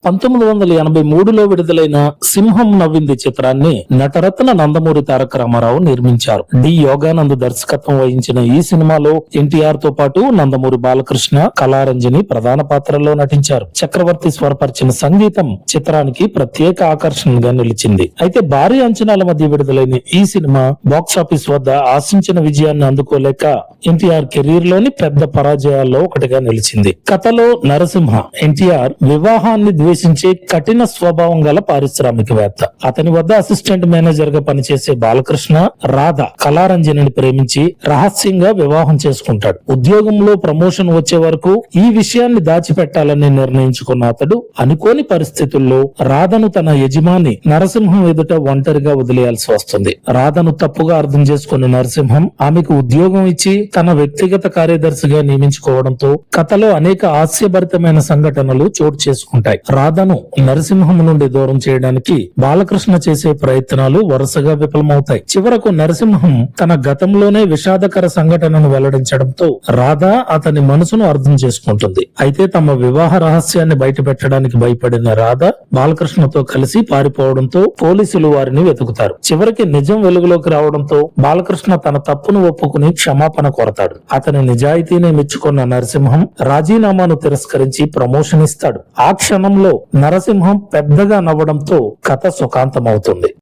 1983లో విడుదలైన సింహం నవ్వింది చిత్రాన్ని నటరత్న నందమూరి తారక రామారావు నిర్మించారు. డి యోగానంద్ దర్శకత్వం వహించిన ఈ సినిమాలో ఎన్టీఆర్ తో పాటు నందమూరి బాలకృష్ణ, కళారంజని ప్రధాన పాత్రల్లో నటించారు. చక్రవర్తి స్వరపరిచిన సంగీతం చిత్రానికి ప్రత్యేక ఆకర్షణగా నిలిచింది. అయితే భారీ అంచనాల మధ్య విడుదలైన ఈ సినిమా బాక్సాఫీస్ వద్ద ఆశించిన విజయాన్ని అందుకోలేక ఎన్టీఆర్ కెరీర్ లోని పెద్ద పరాజయాల్లో ఒకటిగా నిలిచింది. కథలో నరసింహ ఎన్టీఆర్ వివాహాన్ని ద్వేషించే కఠిన స్వభావం గల పారిశ్రామికవేత్త. అతని వద్ద అసిస్టెంట్ మేనేజర్ గా పనిచేసే బాలకృష్ణ రాధ కళారంజనిని ప్రేమించి రహస్యంగా వివాహం చేసుకుంటాడు. ఉద్యోగంలో ప్రమోషన్ వచ్చే వరకు ఈ విషయాన్ని దాచిపెట్టాలని నిర్ణయించుకున్న అతడు అనుకోని పరిస్థితుల్లో రాధను తన యజమాని నరసింహం ఎదుట ఒంటరిగా వదిలేయాల్సి వస్తుంది. రాధను తప్పుగా అర్థం చేసుకున్న నరసింహం ఆమెకు ఉద్యోగం ఇచ్చి తన వ్యక్తిగత కార్యదర్శిగా నియమించుకోవడంతో కథలో అనేక హాస్యభరితమైన సంఘటనలు చోటు చేసుకుంటాయి. రాధను నరసింహం నుండి దూరం చేయడానికి బాలకృష్ణ చేసే ప్రయత్నాలు వరుసగా విఫలమవుతాయి. చివరకు నరసింహం తన గతంలోనే విషాదకర సంఘటనను వెల్లడించడంతో రాధ అతని మనసును అర్థం చేసుకుంటుంది. అయితే తమ వివాహ రహస్యాన్ని బయటపెట్టడానికి భయపడిన రాధ బాలకృష్ణతో కలిసి పారిపోవడంతో పోలీసులు వారిని వెతుకుతారు. చివరికి నిజం వెలుగులోకి రావడంతో బాలకృష్ణ తన తప్పును ఒప్పుకుని క్షమాపణ కోరతాడు. అతని నిజాయితీని మెచ్చుకున్న నరసింహం రాజీనామాను తిరస్కరించి ప్రమోషన్ ఇస్తాడు. ఆ క్షణంలో నరసింహం పెద్దగా నవ్వడంతో కథ సుఖాంతమవుతుంది.